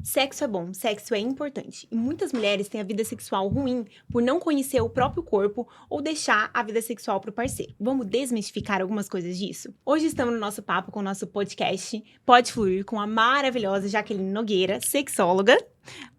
Sexo é bom, sexo é importante. E muitas mulheres têm a vida sexual ruim por não conhecer o próprio corpo ou deixar a vida sexual pro parceiro. Vamos desmistificar algumas coisas disso? Hoje estamos no nosso papo com o nosso podcast Pode Fluir com a maravilhosa Jaqueline Nogueira, sexóloga.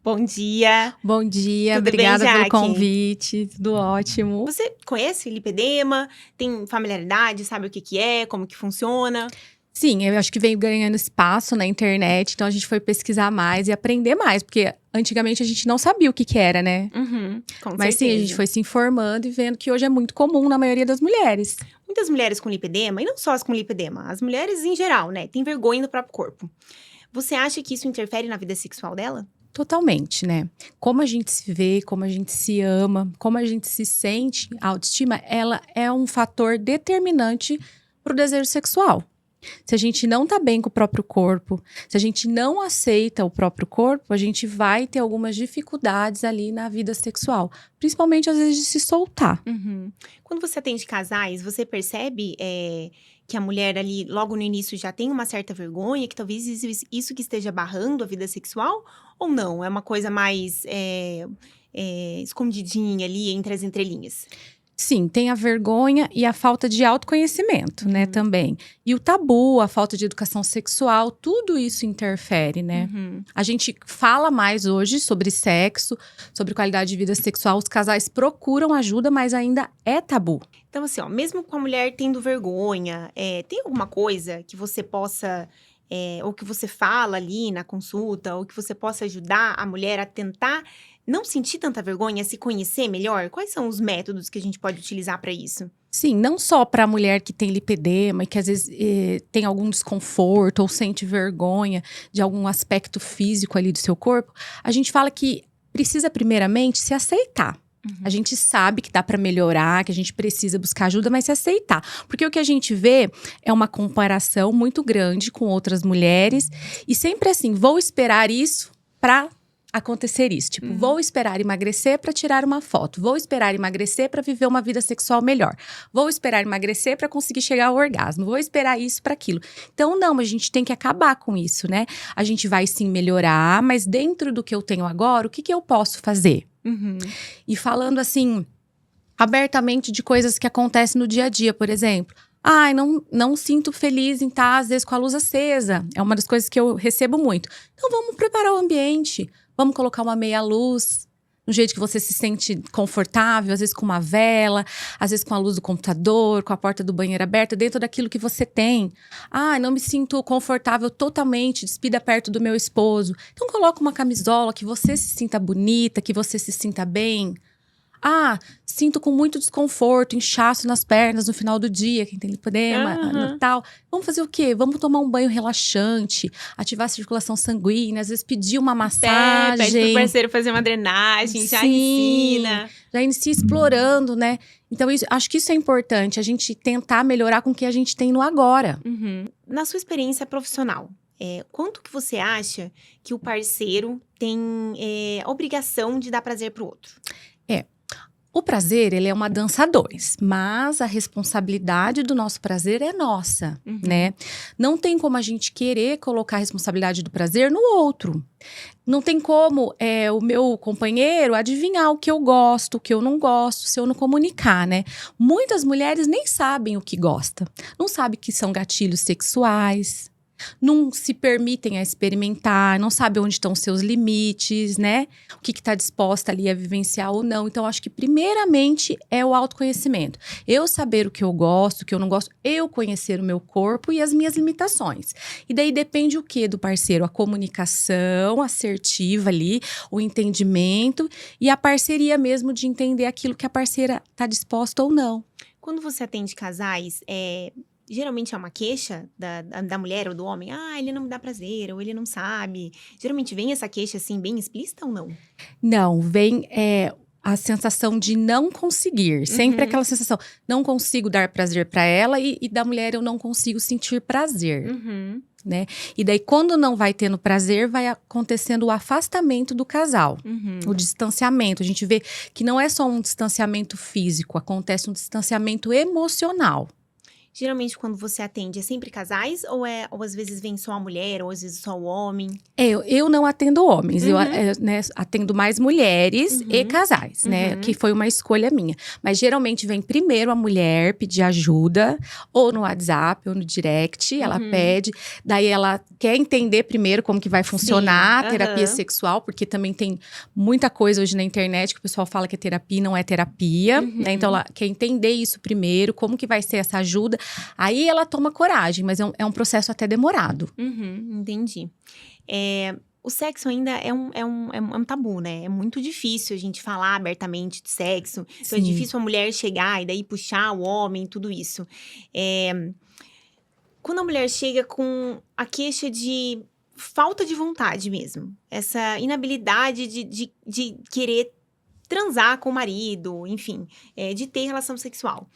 Bom dia! Bom dia, Tudo bem, obrigada pelo Jaque? convite, tudo ótimo. Você conhece lipedema? Tem familiaridade? Sabe o que que é? Como que funciona? Sim, eu acho que veio ganhando espaço na internet, então a gente foi pesquisar mais e aprender mais, porque antigamente a gente não sabia o que que era, né? Com Mas sim, a certeza. gente foi se informando e vendo que hoje é muito comum na maioria das mulheres. Muitas mulheres com lipedema, e não só as com lipedema, as mulheres em geral, né? Têm vergonha do próprio corpo. Você acha que isso interfere na vida sexual dela? Totalmente, né? Como a gente se vê, como a gente se ama, como a gente se sente, a autoestima, ela é um fator determinante para o desejo sexual. Se a gente não tá bem com o próprio corpo, se a gente não aceita o próprio corpo, a gente vai ter algumas dificuldades ali na vida sexual. Principalmente, às vezes, de se soltar. Quando você atende casais, você percebe que a mulher ali, logo no início, já tem uma certa vergonha, que talvez isso que esteja barrando a vida sexual? Ou não? É uma coisa mais escondidinha ali entre as entrelinhas? Sim, tem a vergonha e a falta de autoconhecimento, né, também. E o tabu, a falta de educação sexual, tudo isso interfere, né? A gente fala mais hoje sobre sexo, sobre qualidade de vida sexual. Os casais procuram ajuda, mas ainda é tabu. Então, assim, ó, mesmo com a mulher tendo vergonha, tem alguma coisa que você possa, ou que você fala ali na consulta, ou que você possa ajudar a mulher a tentar não sentir tanta vergonha, a se conhecer melhor? Quais são os métodos que a gente pode utilizar para isso? Sim, não só para a mulher que tem lipedema e que às vezes tem algum desconforto ou sente vergonha de algum aspecto físico ali do seu corpo. A gente fala que precisa primeiramente se aceitar. A gente sabe que dá para melhorar, que a gente precisa buscar ajuda, mas se aceitar. Porque o que a gente vê é uma comparação muito grande com outras mulheres. E sempre assim, vou esperar isso para acontecer isso. Tipo, vou esperar emagrecer para tirar uma foto. Vou esperar emagrecer para viver uma vida sexual melhor. Vou esperar emagrecer para conseguir chegar ao orgasmo. Vou esperar isso para aquilo. Então, não, a gente tem que acabar com isso, né? A gente vai sim melhorar, mas dentro do que eu tenho agora, o que que eu posso fazer? E falando assim, abertamente de coisas que acontecem no dia a dia, por exemplo. Ai, não sinto feliz em estar, às vezes, com a luz acesa. É uma das coisas que eu recebo muito. Então, vamos preparar o ambiente. Vamos colocar uma meia luz, no jeito que você se sente confortável, às vezes com uma vela, às vezes com a luz do computador, com a porta do banheiro aberta, dentro daquilo que você tem. Ah, não me sinto confortável totalmente, despida perto do meu esposo. Então coloca uma camisola que você se sinta bonita, que você se sinta bem. Ah, sinto com muito desconforto, inchaço nas pernas no final do dia, quem tem lipedema, tal. Vamos fazer o quê? Vamos tomar um banho relaxante, ativar a circulação sanguínea, às vezes pedir uma massagem. Pede pro parceiro fazer uma drenagem, já ensina. Já inicia explorando, né? Então, acho que isso é importante, a gente tentar melhorar com o que a gente tem no agora. Na sua experiência profissional, quanto que você acha que o parceiro tem a obrigação de dar prazer pro outro? O prazer, ele é uma dança a dois, mas a responsabilidade do nosso prazer é nossa, né? Não tem como a gente querer colocar a responsabilidade do prazer no outro. Não tem como o meu companheiro adivinhar o que eu gosto, o que eu não gosto, se eu não comunicar, né? Muitas mulheres nem sabem o que gostam. Não sabem que são gatilhos sexuais. Não se permitem a experimentar, não sabem onde estão os seus limites, né? O que está disposta ali a vivenciar ou não. Então, acho que primeiramente é o autoconhecimento. Eu saber o que eu gosto, o que eu não gosto, eu conhecer o meu corpo e as minhas limitações. E daí depende o quê do parceiro? A comunicação assertiva ali, o entendimento e a parceria mesmo de entender aquilo que a parceira está disposta ou não. Quando você atende casais, geralmente é uma queixa da mulher ou do homem. Ah, ele não me dá prazer, ou ele não sabe. Geralmente vem essa queixa, assim, bem explícita ou não? Não, vem a sensação de não conseguir. Sempre aquela sensação, não consigo dar prazer para ela e da mulher eu não consigo sentir prazer. Né? E daí, quando não vai tendo prazer, vai acontecendo o afastamento do casal. O distanciamento. A gente vê que não é só um distanciamento físico, acontece um distanciamento emocional. Geralmente, quando você atende, é sempre casais? Ou às vezes vem só a mulher, ou às vezes só o homem? Eu não atendo homens, Uhum. né, atendo mais mulheres e Uhum. casais, né? Uhum. Que foi uma escolha minha. Mas geralmente vem primeiro a mulher pedir ajuda, ou no WhatsApp, ou no direct, ela Uhum. pede. Daí ela quer entender primeiro como que vai funcionar a Sim, terapia aham. sexual, porque também tem muita coisa hoje na internet que o pessoal fala que é terapia e não é terapia, né? Então Uhum. ela quer entender isso primeiro, como que vai ser essa ajuda. Aí ela toma coragem, mas é um processo até demorado. Uhum, entendi. O sexo ainda é um tabu, né? É muito difícil a gente falar abertamente de sexo. Então, é Sim. difícil a mulher chegar e daí puxar o homem, tudo isso. É, quando a mulher chega com a queixa de falta de vontade mesmo, essa inabilidade de querer transar com o marido, enfim, de ter relação sexual.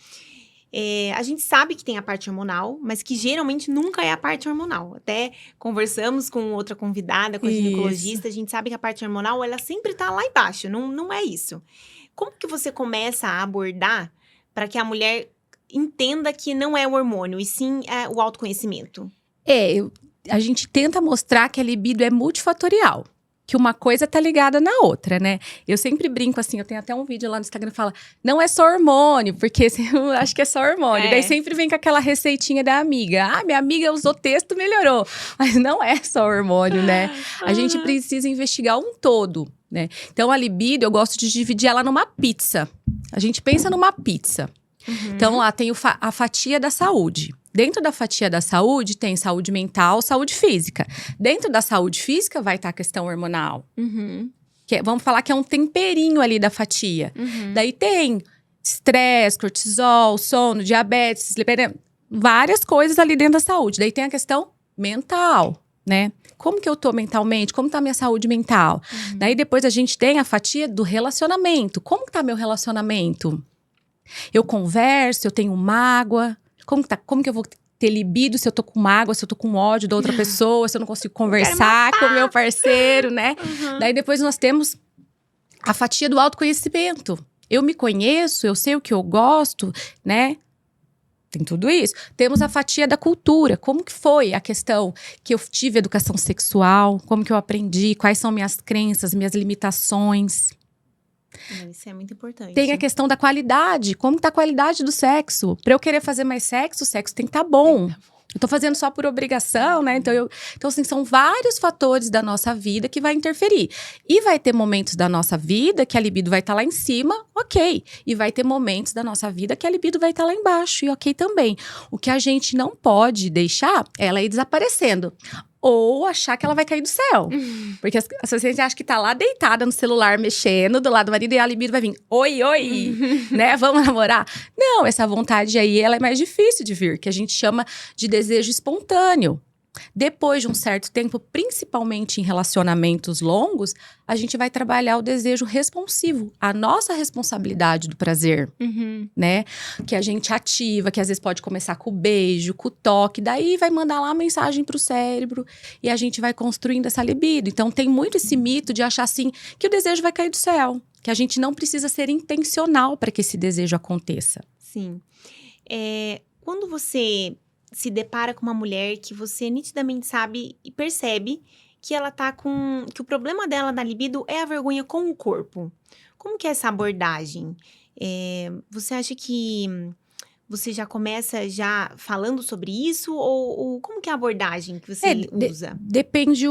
A gente sabe que tem a parte hormonal, mas que geralmente nunca é a parte hormonal. Até conversamos com outra convidada, com a Isso. ginecologista, a gente sabe que a parte hormonal, ela sempre tá lá embaixo, não é isso. Como que você começa a abordar para que a mulher entenda que não é o hormônio, e sim o autoconhecimento? A gente tenta mostrar que a libido é multifatorial. Que uma coisa tá ligada na outra, né? Eu sempre brinco assim, eu tenho até um vídeo lá no Instagram que fala, não é só hormônio, porque eu acho que é só hormônio. Daí sempre vem com aquela receitinha da amiga. Ah, minha amiga usou texto, melhorou. Mas não é só hormônio, né? A gente precisa investigar um todo, né? Então a libido, eu gosto de dividir ela numa pizza. A gente pensa numa pizza. Então, lá tem a fatia da saúde. Dentro da fatia da saúde, tem saúde mental, saúde física. Dentro da saúde física, vai estar a questão hormonal. Uhum. Vamos falar que é um temperinho ali da fatia. Uhum. Daí tem estresse, cortisol, sono, diabetes, várias coisas ali dentro da saúde. Daí tem a questão mental, né? Como que eu tô mentalmente? Como tá a minha saúde mental? Daí depois a gente tem a fatia do relacionamento. Como que tá meu relacionamento? Eu converso, eu tenho mágoa. Como que eu vou ter libido se eu tô com mágoa, se eu tô com ódio da outra pessoa, se eu não consigo conversar com o meu parceiro, né? Daí depois nós temos a fatia do autoconhecimento. Eu me conheço, eu sei o que eu gosto, né? Tem tudo isso. Temos a fatia da cultura. Como que foi a questão que eu tive educação sexual? Como que eu aprendi? Quais são minhas crenças, minhas limitações? Isso é muito importante. Tem a questão da qualidade. Como tá a qualidade do sexo? Pra eu querer fazer mais sexo, o sexo tem que estar bom. Eu tô fazendo só por obrigação, né? Então, assim, são vários fatores da nossa vida que vai interferir. E vai ter momentos da nossa vida que a libido vai estar lá em cima, ok. E vai ter momentos da nossa vida que a libido vai estar lá embaixo, e ok também. O que a gente não pode deixar é ela ir desaparecendo. Ou achar que ela vai cair do céu. Porque as pessoas acham que tá lá deitada no celular, mexendo do lado do marido, e a libido vai vir, oi, né? Vamos namorar? Não, essa vontade aí, ela é mais difícil de vir, que a gente chama de desejo espontâneo. Depois de um certo tempo, principalmente em relacionamentos longos, a gente vai trabalhar o desejo responsivo, a nossa responsabilidade do prazer, né? Que a gente ativa, que às vezes pode começar com o beijo, com o toque, daí vai mandar lá a mensagem pro cérebro e a gente vai construindo essa libido. Então tem muito esse mito de achar assim que o desejo vai cair do céu, que a gente não precisa ser intencional para que esse desejo aconteça. Sim. Quando você se depara com uma mulher que você nitidamente sabe e percebe que ela tá com… que o problema dela na libido é a vergonha com o corpo. Como que é essa abordagem? Você acha que você já começa já falando sobre isso? Ou como que é a abordagem que você usa? Depende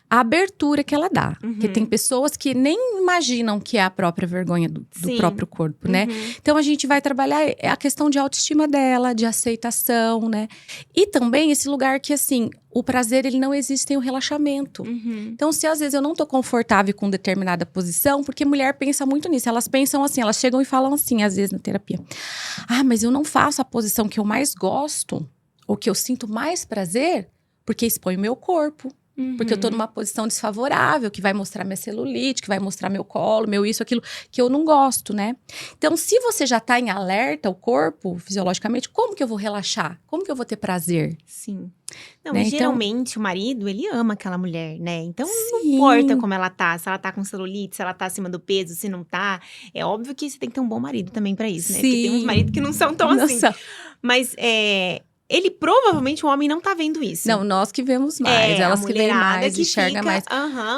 a abertura que ela dá. Porque tem pessoas que nem imaginam que é a própria vergonha do próprio corpo, né? Então, a gente vai trabalhar a questão de autoestima dela, de aceitação, né? E também esse lugar que, assim, o prazer, ele não existe sem o relaxamento. Então, se às vezes eu não tô confortável com determinada posição, porque mulher pensa muito nisso. Elas pensam assim, elas chegam e falam assim, às vezes, na terapia. Ah, mas eu não faço a posição que eu mais gosto, ou que eu sinto mais prazer, porque expõe o meu corpo. Porque eu tô numa posição desfavorável, que vai mostrar minha celulite, que vai mostrar meu colo, meu isso, aquilo, que eu não gosto, né? Então, se você já tá em alerta, o corpo, fisiologicamente, como que eu vou relaxar? Como que eu vou ter prazer? Sim. Não, Né? e Então, geralmente o marido, ele ama aquela mulher, né? Então não importa sim. como ela tá, se ela tá com celulite, se ela tá acima do peso, se não tá. É óbvio que você tem que ter um bom marido também pra isso, né? Porque tem uns Sim. maridos que não são tão assim. Nossa. Mas ele provavelmente, o homem não tá vendo isso. Não, nós que vemos mais, A elas que veem mulherada mais, que enxergam fica, mais.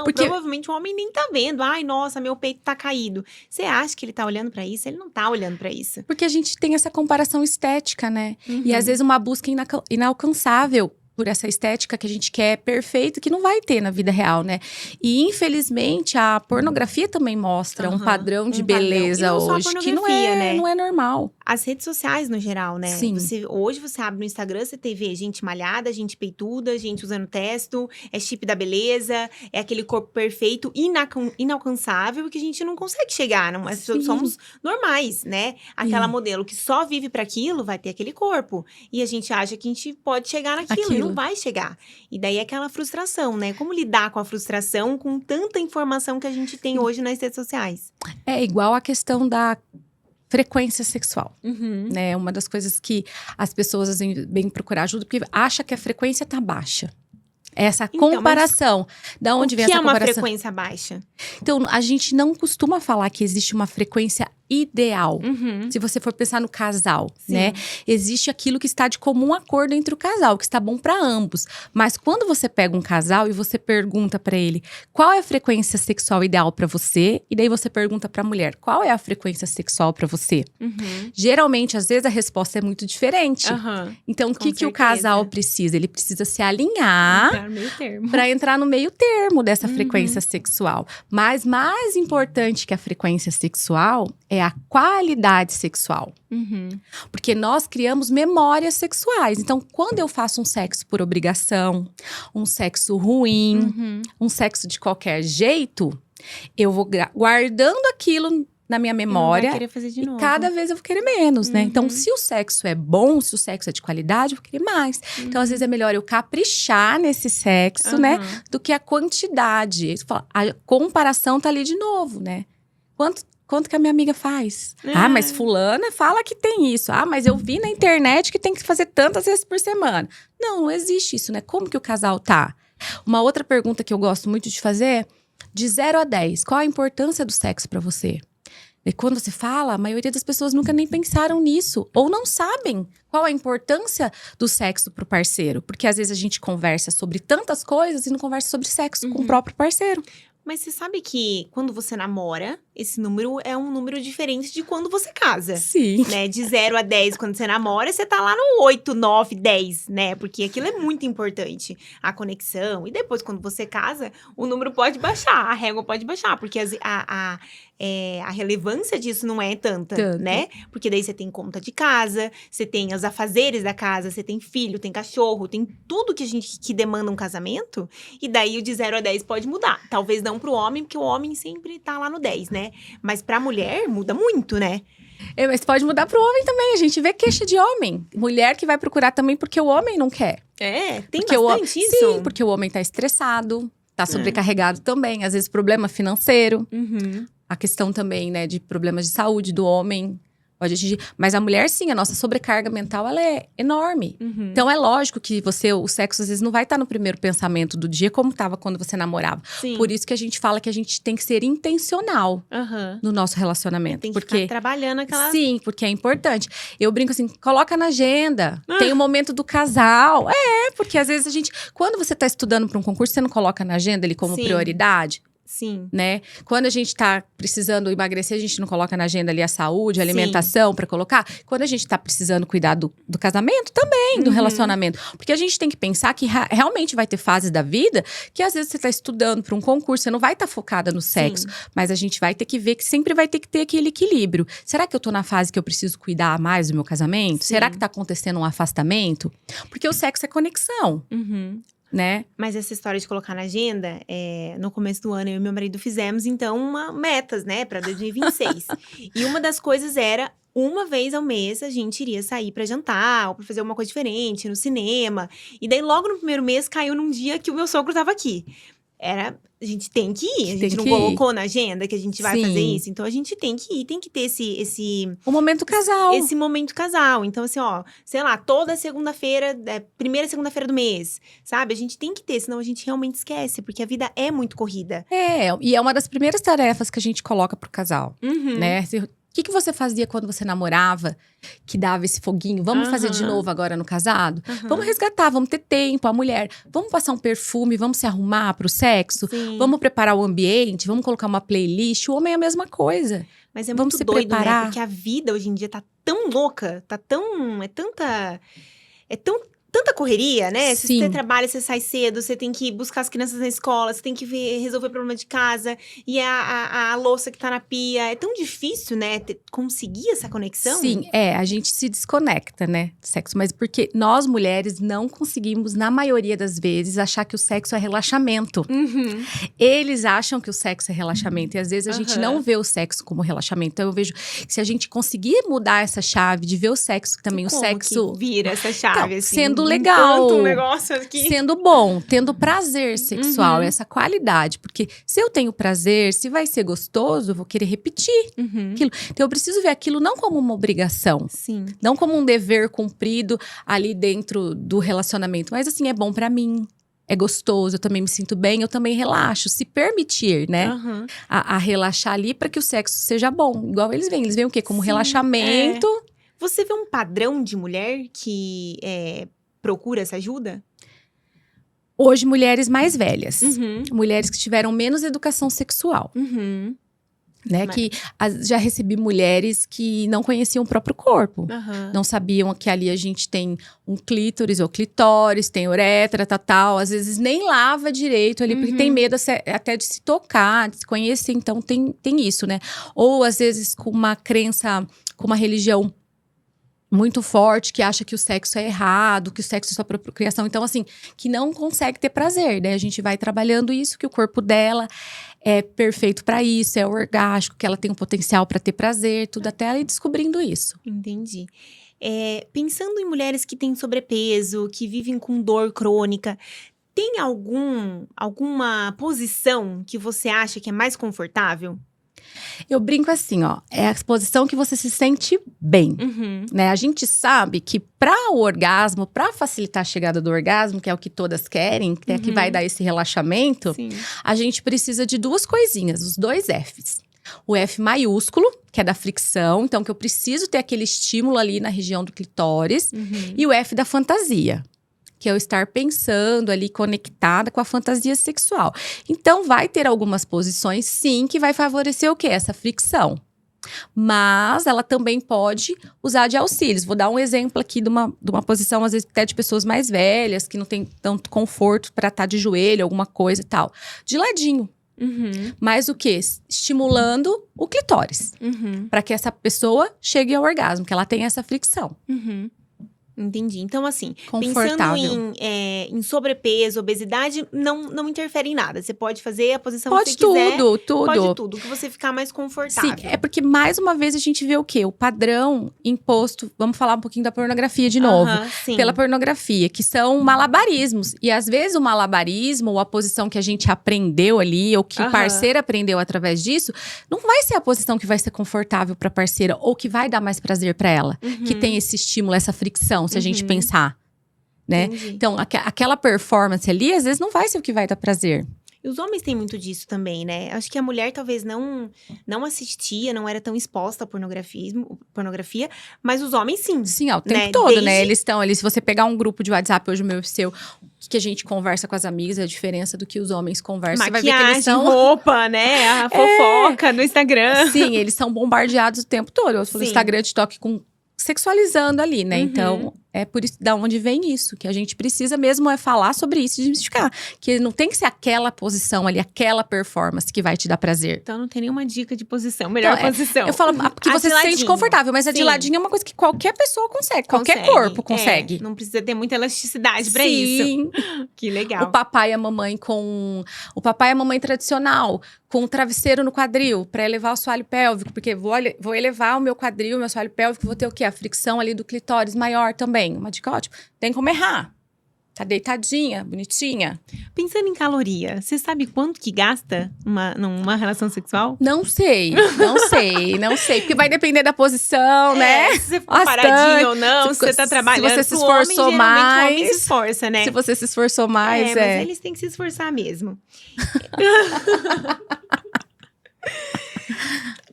Porque provavelmente o homem nem tá vendo. Ai, nossa, meu peito tá caído. Você acha que ele tá olhando pra isso? Ele não tá olhando pra isso. Porque a gente tem essa comparação estética, né? E às Uhum. vezes uma busca inalcançável por essa estética que a gente quer perfeito, que não vai ter na vida real, né? E infelizmente a pornografia também mostra um Aham, padrão de um padrão. E beleza não só a hoje que pornografia, né? não é normal. As redes sociais, no geral, né? Sim. Hoje você abre no Instagram, você vê gente malhada, gente peituda, gente usando testo, é chip da beleza, é aquele corpo perfeito, inalcançável, que a gente não consegue chegar, não, mas Sim. somos normais, né? Aquela Sim. modelo que só vive para aquilo vai ter aquele corpo. E a gente acha que a gente pode chegar naquilo, e Aquilo. não vai chegar. E daí é aquela frustração, né? Como lidar com a frustração com tanta informação que a gente tem hoje nas redes sociais? É igual a questão da frequência sexual, Uhum. né? Uma das coisas que as pessoas às vezes vêm procurar ajuda porque acha que a frequência tá baixa. Essa Então, mas comparação. Da onde vem O que essa é uma comparação? frequência baixa? Então, a gente não costuma falar que existe uma frequência ideal. Uhum. Se você for pensar no casal, Sim. né? Existe aquilo que está de comum acordo entre o casal, que está bom para ambos. Mas quando você pega um casal e você pergunta para ele qual é a frequência sexual ideal para você, e daí você pergunta para a mulher qual é a frequência sexual para você, Uhum. geralmente, às vezes, a resposta é muito diferente. Aham. Então, o Com que o certeza. casal precisa? Ele precisa se alinhar Entrar no meio termo. para entrar no meio termo dessa Uhum. frequência sexual. Mas mais importante que a frequência sexual é a qualidade sexual. Uhum. Porque nós criamos memórias sexuais. Então, quando eu faço um sexo por obrigação, um sexo ruim, Uhum. um sexo de qualquer jeito, eu vou guardando aquilo na minha E não memória. vai querer fazer de E novo. cada vez eu vou querer menos, né? Então, Uhum. se o sexo é bom, se o sexo é de qualidade, eu vou querer mais. Então, às vezes, é melhor eu caprichar nesse sexo, né? Aham. Do que a quantidade. Você fala, a comparação tá ali de novo, né? Quanto que a minha amiga faz? Ah, mas fulana fala que tem isso. Ah, mas eu vi na internet que tem que fazer tantas vezes por semana. Não existe isso, né? Como que o casal tá? Uma outra pergunta que eu gosto muito de fazer é, de 0 a 10, qual a importância do sexo pra você? E quando você fala, a maioria das pessoas nunca nem pensaram nisso. Ou não sabem qual a importância do sexo pro parceiro. Porque às vezes a gente conversa sobre tantas coisas e não conversa sobre sexo com o próprio parceiro. Mas você sabe que quando você namora, esse número é um número diferente de quando você casa. Sim. Né? De 0 a 10, quando você namora, você tá lá no 8, 9, 10, né? Porque aquilo é muito importante, a conexão. E depois, quando você casa, o número pode baixar, a régua pode baixar, porque a relevância disso não é tanta, Tanto. né? Porque daí você tem conta de casa, você tem os afazeres da casa, você tem filho, tem cachorro, tem tudo que demanda um casamento. E daí o de 0 a 10 pode mudar. Talvez não pro homem, porque o homem sempre tá lá no 10, né? Mas pra mulher, muda muito, né? Mas pode mudar pro homem também. A gente vê queixa de homem. Mulher que vai procurar também porque o homem não quer. É, tem Porque bastante isso? Sim, porque o homem tá estressado, tá sobrecarregado também. Às vezes problema financeiro. Uhum. A questão também, né, de problemas de saúde do homem. Pode atingir. Mas a mulher, sim, a nossa sobrecarga mental, ela é enorme. Uhum. Então, é lógico que o sexo, às vezes, não vai estar no primeiro pensamento do dia, como estava quando você namorava. Sim. Por isso que a gente fala que a gente tem que ser intencional Aham. no nosso relacionamento. Tem que porque ficar trabalhando aquela... Sim, porque é importante. Eu brinco assim, coloca na agenda. Ah. Tem o momento do casal. Porque às vezes a gente… Quando você tá estudando para um concurso, você não coloca na agenda ele como Sim. prioridade, Sim. né? Quando a gente tá precisando emagrecer, a gente não coloca na agenda ali a saúde, a Sim. alimentação para colocar. Quando a gente tá precisando cuidar do casamento, também, do Uhum. relacionamento. Porque a gente tem que pensar que realmente vai ter fases da vida que às vezes você tá estudando para um concurso, você não vai estar focada no sexo. Mas a gente vai ter que ver que sempre vai ter que ter aquele equilíbrio. Será que eu tô na fase que eu preciso cuidar mais do meu casamento? Sim. Será que tá acontecendo um afastamento? Porque o sexo é conexão, Uhum. né? Mas essa história de colocar na agenda, no começo do ano, eu e meu marido fizemos, então, metas, né, pra 2026. E uma das coisas era uma vez ao mês a gente iria sair pra jantar ou pra fazer alguma coisa diferente, no cinema. E daí, logo no primeiro mês, caiu num dia que o meu sogro tava aqui. A gente tem que ir, a Tem gente não que ir. colocou na agenda que a gente vai fazer Sim. isso. Então, a gente tem que ir, tem que ter O momento casal. esse momento casal. Então, assim, ó, sei lá, toda segunda-feira, primeira segunda-feira do mês, sabe? A gente tem que ter, senão a gente realmente esquece, porque a vida é muito corrida. E é uma das primeiras tarefas que a gente coloca pro casal, Uhum. né? O que você fazia quando você namorava, que dava esse foguinho? Vamos fazer de Aham. novo agora no casado? Aham. Vamos resgatar, vamos ter tempo, a mulher. Vamos passar um perfume, vamos se arrumar pro sexo? Sim. Vamos preparar o ambiente, vamos colocar uma playlist. O homem é a mesma coisa. Mas é Vamos muito se doido, preparar. né? Porque a vida hoje em dia tá tão louca, tá tão. Tanta correria, né? Se Sim. você trabalha, você sai cedo, você tem que buscar as crianças na escola, você tem que resolver problema de casa, e a louça que tá na pia. É tão difícil, né? Conseguir essa conexão. Sim, a gente se desconecta, né, do sexo. Mas porque nós, mulheres, não conseguimos, na maioria das vezes, achar que o sexo é relaxamento. Uhum. Eles acham que o sexo é relaxamento. E às vezes a gente Aham. não vê o sexo como relaxamento. Então eu vejo que se a gente conseguir mudar essa chave de ver o sexo também, o Como sexo… que vira essa chave, Então, assim? sendo legal. Tanto um negócio aqui. Sendo bom, tendo prazer sexual, Uhum. essa qualidade. Porque se eu tenho prazer, se vai ser gostoso, eu vou querer repetir Uhum. aquilo. Então eu preciso ver aquilo não como uma obrigação. Sim. Não como um dever cumprido ali dentro do relacionamento. Mas assim, é bom pra mim. É gostoso, eu também me sinto bem, eu também relaxo. Se permitir, né? Aham. A relaxar ali para que o sexo seja bom. Igual eles veem o quê? Como Sim, relaxamento. Você vê um padrão de mulher que procura essa ajuda? Hoje, mulheres mais velhas. Uhum. Mulheres que tiveram menos educação sexual, Uhum. né? Mas- Que já recebi mulheres que não conheciam o próprio corpo. Aham. Não sabiam que ali a gente tem um clítoris ou clitóris, tem uretra, tal. Às vezes nem lava direito ali, porque Uhum. tem medo até de se tocar, de se conhecer. Então tem isso, né? Ou às vezes com uma crença, com uma religião muito forte, que acha que o sexo é errado, que o sexo é só para procriação. Então, assim, que não consegue ter prazer, né? A gente vai trabalhando isso, que o corpo dela é perfeito para isso, é orgástico, que ela tem um potencial para ter prazer, tudo até ela ir descobrindo isso. Entendi. Pensando em mulheres que têm sobrepeso, que vivem com dor crônica, tem alguma posição que você acha que é mais confortável? Eu brinco assim, ó, é a posição que você se sente bem. Uhum. Né? A gente sabe que para o orgasmo, para facilitar a chegada do orgasmo, que é o que todas querem, que é que vai dar esse relaxamento, Sim. a gente precisa de duas coisinhas, os dois Fs. O F maiúsculo, que é da fricção, então que eu preciso ter aquele estímulo ali na região do clitóris. Uhum. E o F da fantasia, que é eu estar pensando ali, conectada com a fantasia sexual. Então, vai ter algumas posições, sim, que vai favorecer o quê? Essa fricção. Mas ela também pode usar de auxílios. Vou dar um exemplo aqui de uma posição, às vezes, até de pessoas mais velhas, que não tem tanto conforto para estar de joelho, alguma coisa e tal. De ladinho. Uhum. Mas o quê? Estimulando o clitóris. Uhum. Para que essa pessoa chegue ao orgasmo, que ela tenha essa fricção. Uhum. Entendi. Então, assim, Confortável. pensando em sobrepeso, obesidade, não interfere em nada. Você pode fazer a posição Pode que você quiser. tudo. Pode tudo, que você ficar mais confortável. Sim, é porque mais uma vez a gente vê o quê? O padrão imposto. Vamos falar um pouquinho da pornografia de novo. Aham, sim. Pela pornografia, que são malabarismos. E às vezes o malabarismo, ou a posição que a gente aprendeu ali, ou que o Aham. parceiro aprendeu através disso, não vai ser a posição que vai ser confortável pra parceira, ou que vai dar mais prazer pra ela. Uhum. Que tem esse estímulo, essa fricção, se a gente Uhum. pensar. Né? Entendi. Então, aquela performance ali, às vezes não vai ser o que vai dar prazer. E os homens têm muito disso também, né? Acho que a mulher talvez não assistia, não era tão exposta à pornografia, mas os homens sim. Sim, o tempo Né? todo, Desde- né? Eles estão ali. Se você pegar um grupo de WhatsApp, hoje o meu e o seu, que a gente conversa com as amigas, a diferença do que os homens conversam. Você vai ver que Maquiagem, eles são. roupa, né? A fofoca no Instagram. Sim, eles são bombardeados o tempo todo. Eu falo Sim. Instagram, TikTok, sexualizando ali, né? Uhum. Então, É por isso da onde vem isso, que a gente precisa mesmo falar sobre isso e desmistificar. Que não tem que ser aquela posição ali, aquela performance que vai te dar prazer. Então não tem nenhuma dica de posição, melhor posição. Eu falo que você se sente confortável, mas a de ladinho é uma coisa que qualquer pessoa consegue. Qualquer corpo consegue. Não precisa ter muita elasticidade pra isso. Sim. Que legal. O papai e a mamãe tradicional, com o travesseiro no quadril, para elevar o assoalho pélvico, porque vou elevar o meu quadril, o meu assoalho pélvico, vou ter o quê? A fricção ali do clitóris maior também. Uma dica ótima. Tem como errar. Tá deitadinha, bonitinha. Pensando em caloria, você sabe quanto que gasta numa relação sexual? Não sei. Porque vai depender da posição, né? Se você ficou paradinho ou não, se você tá trabalhando. Se você se esforçou mais. O homem se esforça, né? Se você se esforçou mais, mas eles têm que se esforçar mesmo.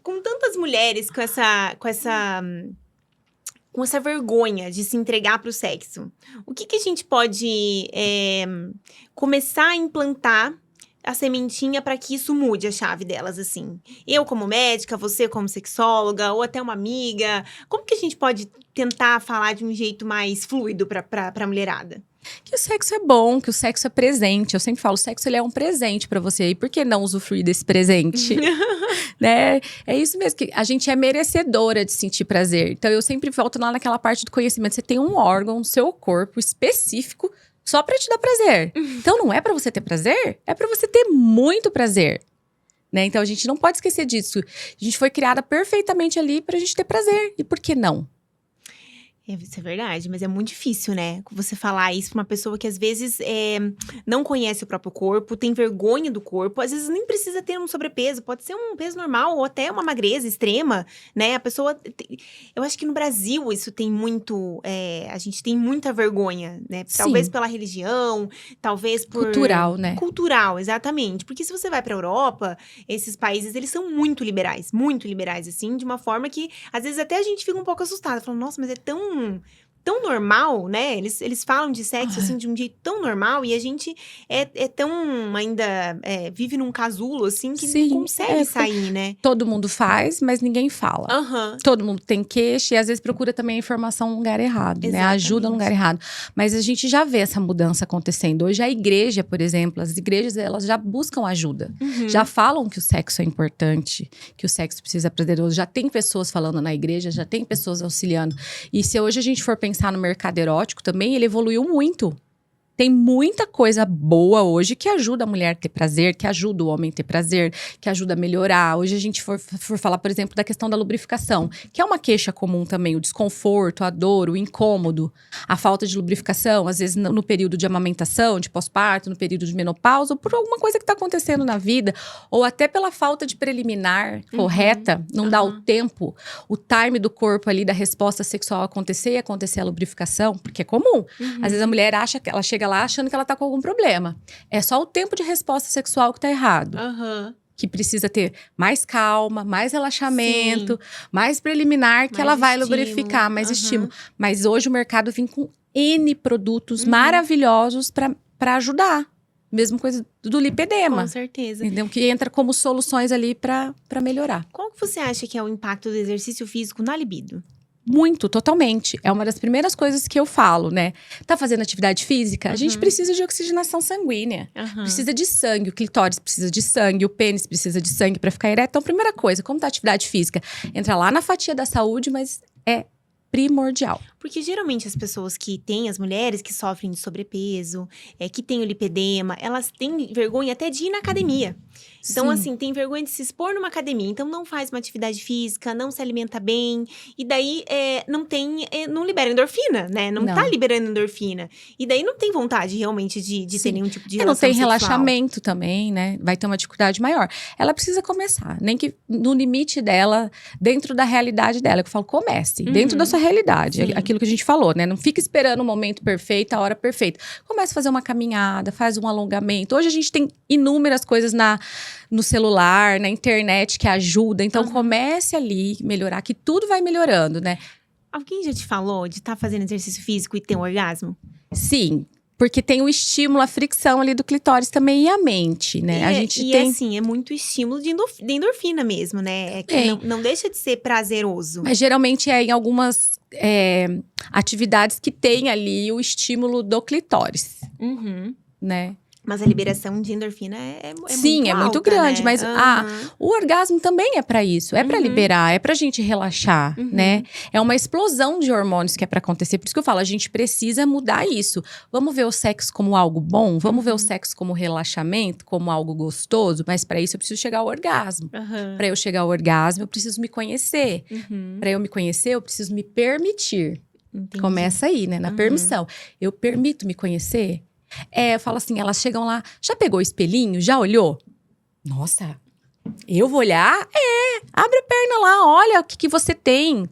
Com tantas mulheres com essa vergonha de se entregar pro sexo, o que a gente pode começar a implantar a sementinha para que isso mude a chave delas, assim? Eu como médica, você como sexóloga, ou até uma amiga, como que a gente pode tentar falar de um jeito mais fluido pra mulherada? Que o sexo é bom, que o sexo é presente. Eu sempre falo, o sexo ele é um presente pra você. E por que não usufruir desse presente? Né? É isso mesmo, que a gente é merecedora de sentir prazer. Então eu sempre volto lá naquela parte do conhecimento. Você tem um órgão no seu corpo específico só pra te dar prazer. Então não é pra você ter prazer, é pra você ter muito prazer. Né? Então a gente não pode esquecer disso. A gente foi criada perfeitamente ali pra gente ter prazer. E por que não? Isso é verdade, mas é muito difícil, né? Você falar isso pra uma pessoa que às vezes não conhece o próprio corpo, tem vergonha do corpo, às vezes nem precisa ter um sobrepeso, pode ser um peso normal ou até uma magreza extrema, né? A pessoa. Eu acho que no Brasil isso tem muito. A gente tem muita vergonha, né? Talvez pela religião, talvez por. Cultural, né? Cultural, exatamente. Porque se você vai pra Europa, esses países, eles são muito liberais, assim, de uma forma que às vezes até a gente fica um pouco assustada, falando, nossa, mas é tão normal, né? Eles falam de sexo, assim, de um jeito tão normal. E a gente é tão ainda… vive num casulo, assim, que não consegue sair, né? Todo mundo faz, mas ninguém fala. Todo mundo tem queixa e às vezes procura também a informação no lugar errado, né? Ajuda no lugar errado. Mas a gente já vê essa mudança acontecendo. Hoje a igreja, por exemplo, as igrejas, elas já buscam ajuda. Já falam que o sexo é importante, que o sexo precisa ser prazeroso. Já tem pessoas falando na igreja, já tem pessoas auxiliando. E se hoje a gente for pensar no mercado erótico também, ele evoluiu muito. Tem muita coisa boa hoje que ajuda a mulher a ter prazer, que ajuda o homem a ter prazer, que ajuda a melhorar. Hoje a gente for falar, por exemplo, da questão da lubrificação, que é uma queixa comum também, o desconforto, a dor, o incômodo, a falta de lubrificação, às vezes no período de amamentação, de pós-parto, no período de menopausa, ou por alguma coisa que está acontecendo na vida, ou até pela falta de preliminar correta, não dá o tempo, o time do corpo ali, da resposta sexual acontecer e acontecer a lubrificação, porque é comum. Às vezes a mulher acha que ela chega lá achando que ela tá com algum problema. É só o tempo de resposta sexual que tá errado. Que precisa ter mais calma, mais relaxamento, mais preliminar, que ela vai lubrificar, mais estímulo. Mas hoje o mercado vem com N produtos maravilhosos pra ajudar. Mesmo coisa do lipedema. Com certeza. Entendeu? Que entra como soluções ali pra melhorar. Qual que você acha que é o impacto do exercício físico na libido? Muito, totalmente. É uma das primeiras coisas que eu falo, né? Tá fazendo atividade física? A gente precisa de oxigenação sanguínea. Precisa de sangue. O clitóris precisa de sangue. O pênis precisa de sangue para ficar ereto. Então, primeira coisa, como tá a atividade física? Entra lá na fatia da saúde, mas é primordial. Porque geralmente as pessoas que têm, as mulheres que sofrem de sobrepeso, que têm o lipedema, elas têm vergonha até de ir na academia. Então, assim, tem vergonha de se expor numa academia. Então, não faz uma atividade física, não se alimenta bem. E daí, não libera endorfina, né? Não tá liberando endorfina. E daí, não tem vontade, realmente, de ter nenhum tipo de relação não tem sexual. Relaxamento também, né? Vai ter uma dificuldade maior. Ela precisa começar. Nem que no limite dela, dentro da realidade dela. Que eu falo, comece. Dentro da sua realidade. Aquilo que a gente falou, né? Não fica esperando o momento perfeito, a hora perfeita. Comece a fazer uma caminhada, faz um alongamento. Hoje a gente tem inúmeras coisas no celular, na internet que ajuda. Então, comece ali, melhorar, que tudo vai melhorando, né? Alguém já te falou de estar fazendo exercício físico e ter um orgasmo? Sim. Porque tem o estímulo, a fricção ali do clitóris também e a mente, né? A gente tem… assim, é muito estímulo de endorfina mesmo, né? É que não deixa de ser prazeroso. Mas geralmente é em algumas atividades que tem ali o estímulo do clitóris, né? Mas a liberação de endorfina é Sim, muito é muito alta, grande, né? mas o orgasmo também é pra isso, é pra liberar, é pra gente relaxar, né? É uma explosão de hormônios que é pra acontecer, por isso que eu falo, a gente precisa mudar isso. Vamos ver o sexo como algo bom, vamos ver o sexo como relaxamento, como algo gostoso, mas pra isso eu preciso chegar ao orgasmo. Pra eu chegar ao orgasmo, eu preciso me conhecer. Pra eu me conhecer, eu preciso me permitir. Entendi. Começa aí, né? Na permissão. Eu permito me conhecer? Eu falo assim, elas chegam lá, já pegou o espelhinho? Já olhou? Nossa, eu vou olhar? Abre a perna lá, olha o que você tem.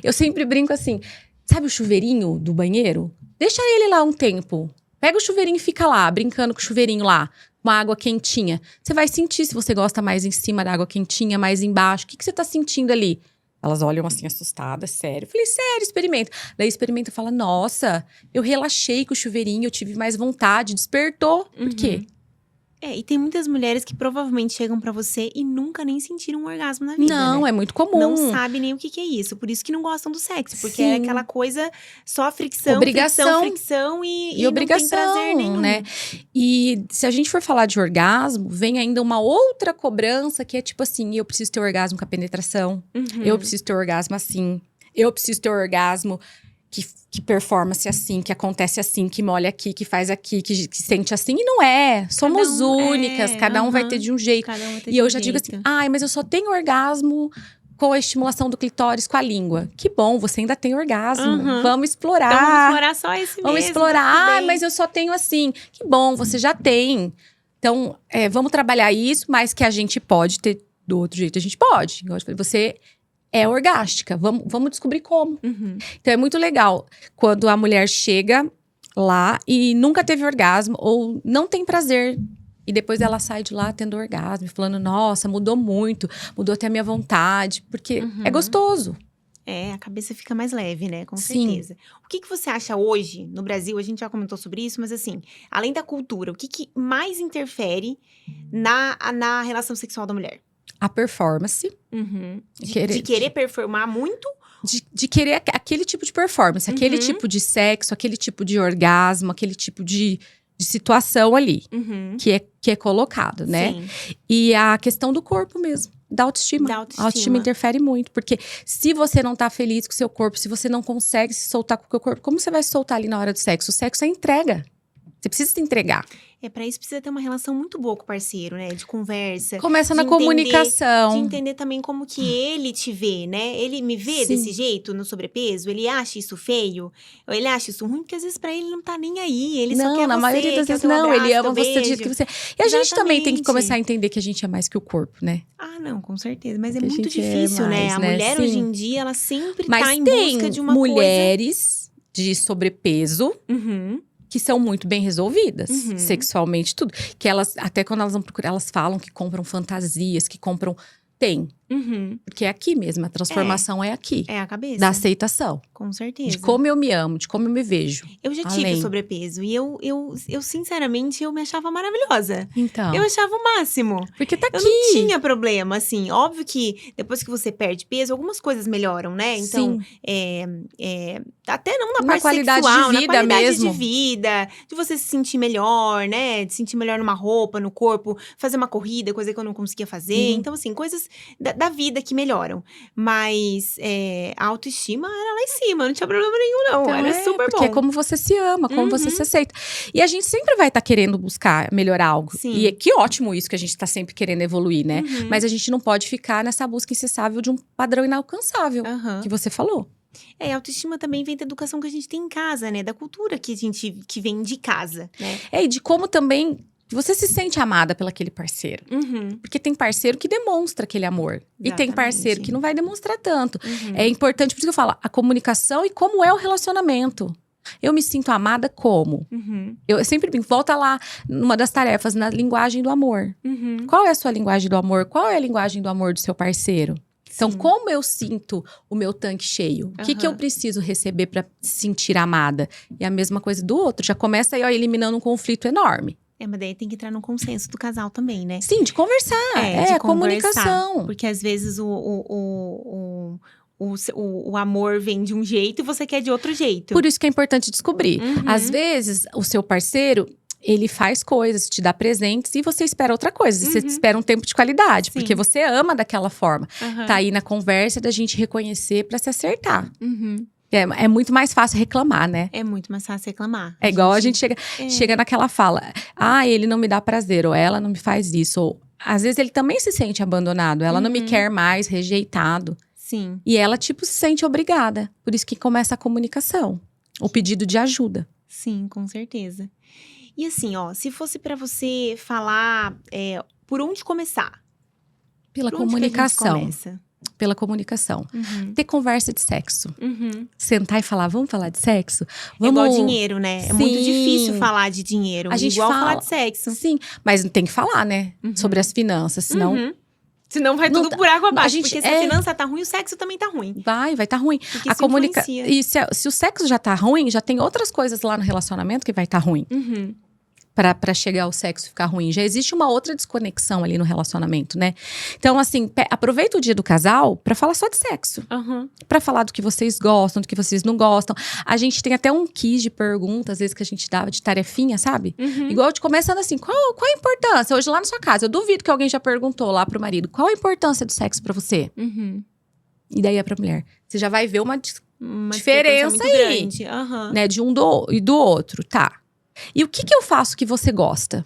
Eu sempre brinco assim, sabe o chuveirinho do banheiro? Deixa ele lá um tempo. Pega o chuveirinho e fica lá, brincando com o chuveirinho lá, com a água quentinha. Você vai sentir se você gosta mais em cima da água quentinha, mais embaixo. O que você tá sentindo ali? Elas olham assim, assustadas, sério. Eu falei, sério, experimenta. Daí experimenta e fala, nossa, eu relaxei com o chuveirinho, eu tive mais vontade, despertou. Por quê? E tem muitas mulheres que provavelmente chegam pra você e nunca nem sentiram um orgasmo na vida, Não, né? é muito comum. Não sabe nem o que é isso. Por isso que não gostam do sexo. Porque Sim. é aquela coisa, só fricção, Obrigação. fricção e obrigação, não tem prazer nenhum. né? E se a gente for falar de orgasmo, vem ainda uma outra cobrança que é tipo assim, eu preciso ter orgasmo com a penetração. Eu preciso ter orgasmo assim. Eu preciso ter orgasmo que performance assim, que acontece assim, que molha aqui, que faz aqui, que sente assim. E não é. Somos únicas, cada um vai ter de um jeito. E eu já digo assim, ai, mas eu só tenho orgasmo com a estimulação do clitóris com a língua. Que bom, você ainda tem orgasmo. Vamos explorar. Então vamos explorar só esse mesmo. Vamos explorar, mas eu só tenho assim. Que bom, você já tem. Então, vamos trabalhar isso, mas que a gente pode ter do outro jeito. A gente pode. Igual eu falei, você é orgástica. Vamos descobrir como. Então, é muito legal quando a mulher chega lá e nunca teve orgasmo ou não tem prazer. E depois ela sai de lá tendo orgasmo, falando, nossa, mudou muito, mudou até a minha vontade, porque é gostoso. A cabeça fica mais leve, né? Com Sim. certeza. O que você acha hoje, no Brasil, a gente já comentou sobre isso, mas assim, além da cultura, o que mais interfere na relação sexual da mulher? A performance. De querer performar muito? De querer aquele tipo de performance, aquele tipo de sexo, aquele tipo de orgasmo, aquele tipo de situação ali, que é colocado, né? Sim. E a questão do corpo mesmo, da autoestima. A autoestima interfere muito, porque se você não tá feliz com o seu corpo, se você não consegue se soltar com o seu corpo, como você vai se soltar ali na hora do sexo? O sexo é entrega. Você precisa se entregar. Pra isso precisa ter uma relação muito boa com o parceiro, né? De conversa. Começa na comunicação. De entender também como que ele te vê, né? Ele me vê desse jeito, no sobrepeso? Ele acha isso feio? Ou ele acha isso ruim? Porque às vezes pra ele não tá nem aí. Ele só quer na você, maioria das vezes não. Ele ama você do jeito que você… E a gente também tem que começar a entender que a gente é mais que o corpo, né? Ah, não, com certeza. Mas é que muito difícil, né? A mulher hoje em dia, ela sempre tá em busca de uma coisa… Mas tem mulheres de sobrepeso… que são muito bem resolvidas, sexualmente, tudo. Que elas, até quando elas vão procurar, elas falam que compram fantasias, que compram… Tem. Porque é aqui mesmo, a transformação é aqui. É a cabeça. Da aceitação. Com certeza. De como eu me amo, de como eu me vejo. Eu já tive sobrepeso e eu sinceramente, eu me achava maravilhosa. Então. Eu achava o máximo. Porque tá aqui. Eu não tinha problema, assim. Óbvio que depois que você perde peso, algumas coisas melhoram, né? Então, até não na parte qualidade sexual, de vida na qualidade mesmo. de vida. De você se sentir melhor, né? De sentir melhor numa roupa, no corpo. Fazer uma corrida, coisa que eu não conseguia fazer. Então, assim, coisas da vida que melhoram. Mas a autoestima era lá em cima, não tinha problema nenhum, não. Então, era super bom. Porque é como você se ama, como você se aceita. E a gente sempre vai estar querendo buscar melhorar algo. Sim. E que ótimo isso, que a gente tá sempre querendo evoluir, né? Mas a gente não pode ficar nessa busca incessável de um padrão inalcançável, que você falou. A autoestima também vem da educação que a gente tem em casa, né? Da cultura que vem de casa, né? E de como também você se sente amada pelo aquele parceiro. Porque tem parceiro que demonstra aquele amor. Exatamente. E tem parceiro que não vai demonstrar tanto. É importante, por isso que eu falo, a comunicação e como é o relacionamento. Eu me sinto amada como? Eu sempre brinco, volta lá numa das tarefas, na linguagem do amor. Qual é a sua linguagem do amor? Qual é a linguagem do amor do seu parceiro? Então, Sim. como eu sinto o meu tanque cheio? O que eu preciso receber para sentir amada? E a mesma coisa do outro. Já começa aí, ó, eliminando um conflito enorme. Mas daí tem que entrar no consenso do casal também, né? Sim, de conversar. De comunicação. Porque às vezes o amor vem de um jeito e você quer de outro jeito. Por isso que é importante descobrir. Uhum. Às vezes, o seu parceiro, ele faz coisas, te dá presentes e você espera outra coisa. Você espera um tempo de qualidade, Sim. porque você ama daquela forma. Uhum. Tá aí na conversa da gente reconhecer pra se acertar. Uhum. É muito mais fácil reclamar, né? É muito mais fácil reclamar. É igual a gente chega naquela fala. Ele não me dá prazer, ou ela não me faz isso. Ou às vezes ele também se sente abandonado. Ela não me quer mais, rejeitado. Sim. E ela, tipo, se sente obrigada. Por isso que começa a comunicação. O pedido de ajuda. Sim, com certeza. E assim, ó, se fosse pra você falar por onde começar? Pela Por onde que a gente comunicação. começa? Pela comunicação. Uhum. Ter conversa de sexo. Uhum. Sentar e falar, vamos falar de sexo? É igual dinheiro, né? É muito Sim. difícil falar de dinheiro. A gente igual fala. falar de sexo. Sim, mas tem que falar, né? Uhum. Sobre as finanças, senão… Uhum. Senão vai Não tudo tá- por água a abaixo. gente- Porque se a finança tá ruim, o sexo também tá ruim. Vai estar ruim. Porque A isso comunicação. influencia. E se o sexo já tá ruim, já tem outras coisas lá no relacionamento que vai estar ruim. Uhum. Pra chegar ao sexo ficar ruim. Já existe uma outra desconexão ali no relacionamento, né? Então, assim, aproveita o dia do casal pra falar só de sexo. Uhum. Pra falar do que vocês gostam, do que vocês não gostam. A gente tem até um quiz de perguntas, às vezes, que a gente dava de tarefinha, sabe? Uhum. Igual de começando assim, qual a importância? Hoje lá na sua casa, eu duvido que alguém já perguntou lá pro marido, qual a importância do sexo pra você? Uhum. E daí é pra mulher. Você já vai ver uma Uma diferença discrepância muito aí, grande. Uhum. né? De um e do outro, tá. E o que eu faço que você gosta?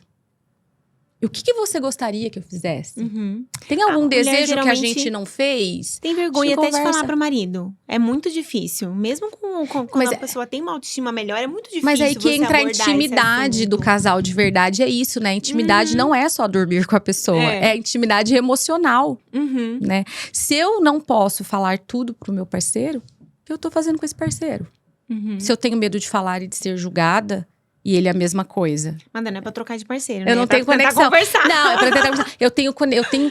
E o que você gostaria que eu fizesse? Uhum. Tem algum mulher desejo que a geralmente gente não fez? Tem vergonha A gente até de conversa. falar pro marido. É muito difícil. Mesmo quando Mas a pessoa tem uma autoestima melhor, é muito difícil. Mas aí que você entra a abordar esse intimidade do assunto. casal de verdade, é isso, né? Intimidade não é só dormir com a pessoa, é intimidade emocional, Uhum. né? Se eu não posso falar tudo pro meu parceiro, o que eu tô fazendo com esse parceiro? Uhum. Se eu tenho medo de falar e de ser julgada, e ele é a mesma coisa. Mas não é pra trocar de parceiro, né? Eu não É pra tenho tentar conexão. conversar. Não, é pra tentar conversar. Eu tenho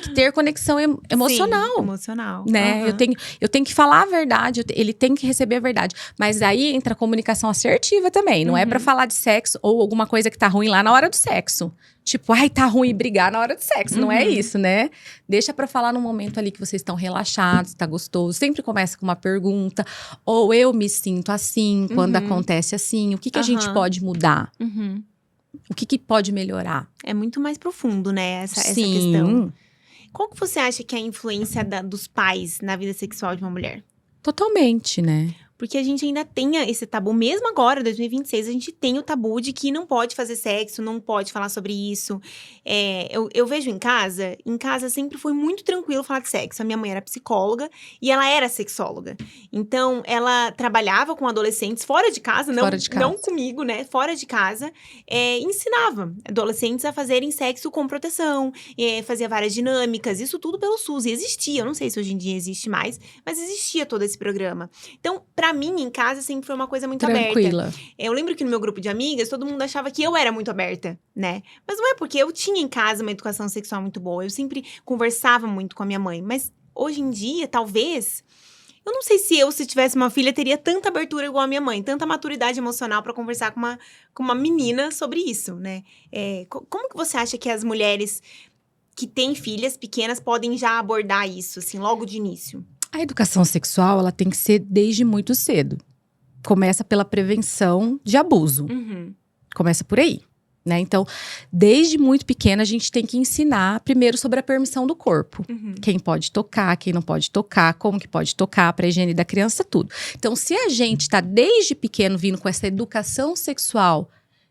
que ter conexão emocional. Sim, emocional. Né? Uhum. Eu tenho que falar a verdade, ele tem que receber a verdade. Mas aí entra a comunicação assertiva também. Não é pra falar de sexo ou alguma coisa que tá ruim lá na hora do sexo. Tipo, tá ruim e brigar na hora do sexo. Não é isso, né? Deixa pra falar no momento ali que vocês estão relaxados, tá gostoso. Sempre começa com uma pergunta. Ou eu me sinto assim, quando acontece assim. O que a gente pode mudar? Uhum. O que pode melhorar? É muito mais profundo, né? Essa Sim. questão. Qual que você acha que é a influência dos pais na vida sexual de uma mulher? Totalmente, né? Porque a gente ainda tem esse tabu, mesmo agora, 2026, a gente tem o tabu de que não pode fazer sexo, não pode falar sobre isso. Eu vejo em casa sempre foi muito tranquilo falar de sexo. A minha mãe era psicóloga e ela era sexóloga. Então, ela trabalhava com adolescentes fora de casa, não comigo, né? Fora de casa, ensinava adolescentes a fazerem sexo com proteção, fazia várias dinâmicas, isso tudo pelo SUS. E existia, eu não sei se hoje em dia existe mais, mas existia todo esse programa. Então, pra mim, em casa, sempre foi uma coisa muito Tranquila. aberta. Eu lembro que no meu grupo de amigas, todo mundo achava que eu era muito aberta, né? Mas não é porque eu tinha em casa uma educação sexual muito boa. Eu sempre conversava muito com a minha mãe. Mas hoje em dia, talvez… Eu não sei se tivesse uma filha, teria tanta abertura igual a minha mãe. Tanta maturidade emocional pra conversar com uma menina sobre isso, né? Como que você acha que as mulheres que têm filhas pequenas podem já abordar isso, assim, logo de início? A educação sexual, ela tem que ser desde muito cedo. Começa pela prevenção de abuso. Uhum. Começa por aí, né? Então, desde muito pequena, a gente tem que ensinar primeiro sobre a permissão do corpo. Uhum. Quem pode tocar, quem não pode tocar, como que pode tocar, pra higiene da criança, tudo. Então, se a gente tá desde pequeno vindo com essa educação sexual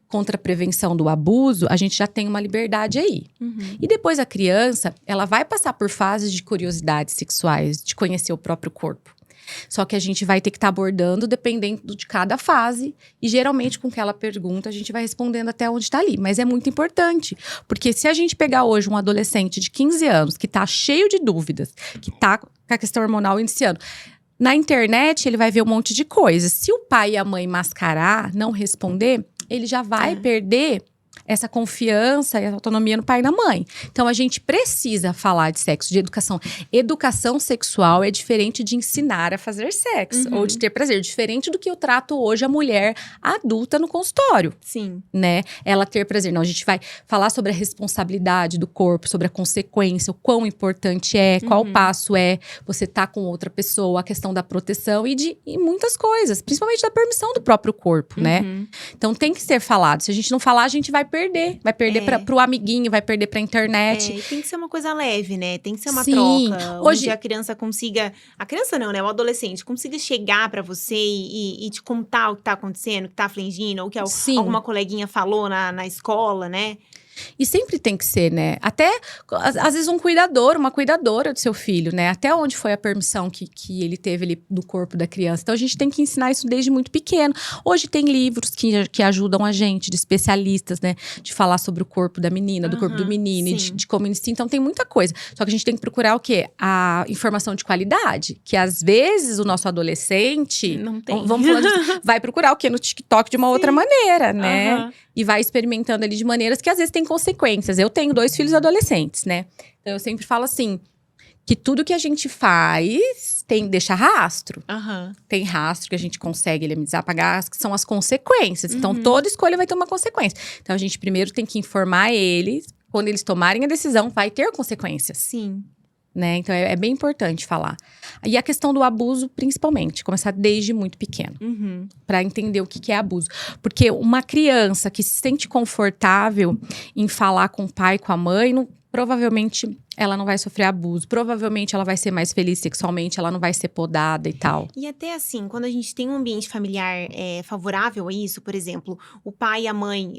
contra a prevenção do abuso, a gente já tem uma liberdade aí. Uhum. E depois a criança, ela vai passar por fases de curiosidades sexuais, de conhecer o próprio corpo. Só que a gente vai ter que estar abordando dependendo de cada fase. E geralmente com aquela pergunta a gente vai respondendo até onde está ali. Mas é muito importante. Porque se a gente pegar hoje um adolescente de 15 anos que tá cheio de dúvidas, que tá com a questão hormonal iniciando… Na internet ele vai ver um monte de coisas. Se o pai e a mãe mascarar, não responder… ele já vai perder essa confiança e a autonomia no pai e na mãe. Então, a gente precisa falar de sexo, de educação. Educação sexual é diferente de ensinar a fazer sexo ou de ter prazer. Diferente do que eu trato hoje a mulher adulta no consultório. Sim. Né? Ela ter prazer. Não, a gente vai falar sobre a responsabilidade do corpo, sobre a consequência, o quão importante é, qual passo é você tá com outra pessoa, a questão da proteção e muitas coisas. Principalmente da permissão do próprio corpo, né? Então, tem que ser falado. Se a gente não falar, a gente vai perder. Vai perder pro amiguinho, vai perder pra internet. E tem que ser uma coisa leve, né? Tem que ser uma Sim. troca. Hoje Onde a criança consiga… A criança não, né? O adolescente consiga chegar pra você e te contar o que tá acontecendo, o que tá afligindo, ou que Sim. alguma coleguinha falou na escola, né? E sempre tem que ser, né? Até, às vezes, um cuidador, uma cuidadora do seu filho, né? Até onde foi a permissão que ele teve ali do corpo da criança. Então, a gente tem que ensinar isso desde muito pequeno. Hoje tem livros que ajudam a gente, de especialistas, né? De falar sobre o corpo da menina, do corpo do menino, e de como inicia. Então, tem muita coisa. Só que a gente tem que procurar o quê? A informação de qualidade. Que, às vezes, o nosso adolescente… Não tem. Vamos falando disso, vai procurar o quê? No TikTok de uma outra maneira, né? E vai experimentando ali de maneiras que às vezes tem consequências. Eu tenho 2 filhos adolescentes, né? Então eu sempre falo assim, que tudo que a gente faz deixa rastro. Tem rastro que a gente consegue eliminizar, apagar, que são as consequências. Então toda escolha vai ter uma consequência. Então a gente primeiro tem que informar eles, quando eles tomarem a decisão, vai ter consequências. Sim. Né? Então é bem importante falar. E a questão do abuso, principalmente, começar desde muito pequeno. Pra entender o que é abuso. Porque uma criança que se sente confortável em falar com o pai, com a mãe, provavelmente ela não vai sofrer abuso. Provavelmente ela vai ser mais feliz sexualmente, ela não vai ser podada e tal. E até assim, quando a gente tem um ambiente familiar favorável a isso, por exemplo, o pai e a mãe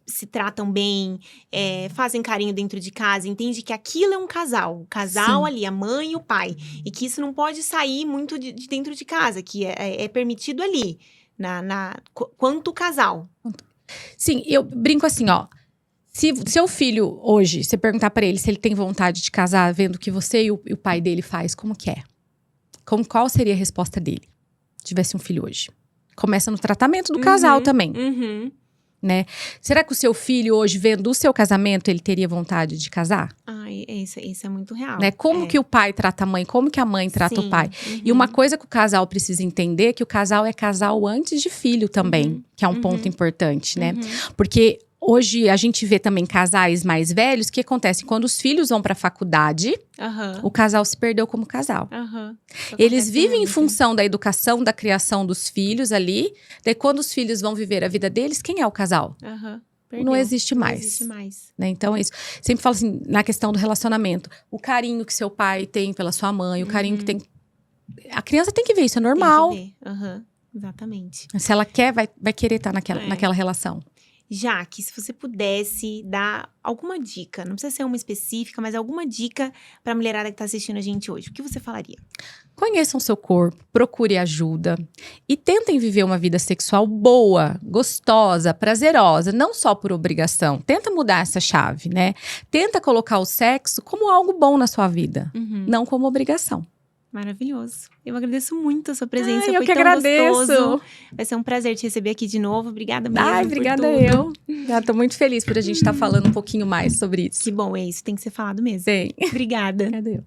se tratam bem, fazem carinho dentro de casa, entende que aquilo é um casal. O casal Sim. ali, a mãe e o pai. E que isso não pode sair muito de dentro de casa, que é permitido ali, quanto casal. Sim, eu brinco assim, ó. Se seu filho hoje, você perguntar pra ele se ele tem vontade de casar, vendo o que você e o pai dele faz, como que é? Qual seria a resposta dele? Se tivesse um filho hoje. Começa no tratamento do casal também, né? Será que o seu filho hoje, vendo o seu casamento, ele teria vontade de casar? Isso é muito real. Né? Como que o pai trata a mãe, como que a mãe trata o pai. E uma coisa que o casal precisa entender, é que o casal é casal antes de filho também, que é um ponto importante, né? Porque hoje a gente vê também casais mais velhos, que acontece quando os filhos vão pra faculdade, o casal se perdeu como casal. Eles vivem em função da educação, da criação dos filhos ali. Daí quando os filhos vão viver a vida deles, quem é o casal? Perdeu. Não existe mais. Não existe mais. Né? Então é isso. Sempre falo assim, na questão do relacionamento. O carinho que seu pai tem pela sua mãe, o carinho que tem… A criança tem que ver, isso é normal. Tem que ver. Exatamente. Se ela quer, vai querer estar naquela relação. Jaque, se você pudesse dar alguma dica, não precisa ser uma específica, mas alguma dica pra mulherada que tá assistindo a gente hoje, o que você falaria? Conheçam seu corpo, procure ajuda e tentem viver uma vida sexual boa, gostosa, prazerosa, não só por obrigação. Tenta mudar essa chave, né? Tenta colocar o sexo como algo bom na sua vida, não como obrigação. Maravilhoso. Eu agradeço muito a sua presença. Eu foi que tão agradeço. Gostoso. Vai ser um prazer te receber aqui de novo. Obrigada mesmo. Obrigada por tudo. eu. Tô muito feliz por a gente estar falando um pouquinho mais sobre isso. Que bom, é isso. Tem que ser falado mesmo. Tem. Obrigada. Obrigada eu.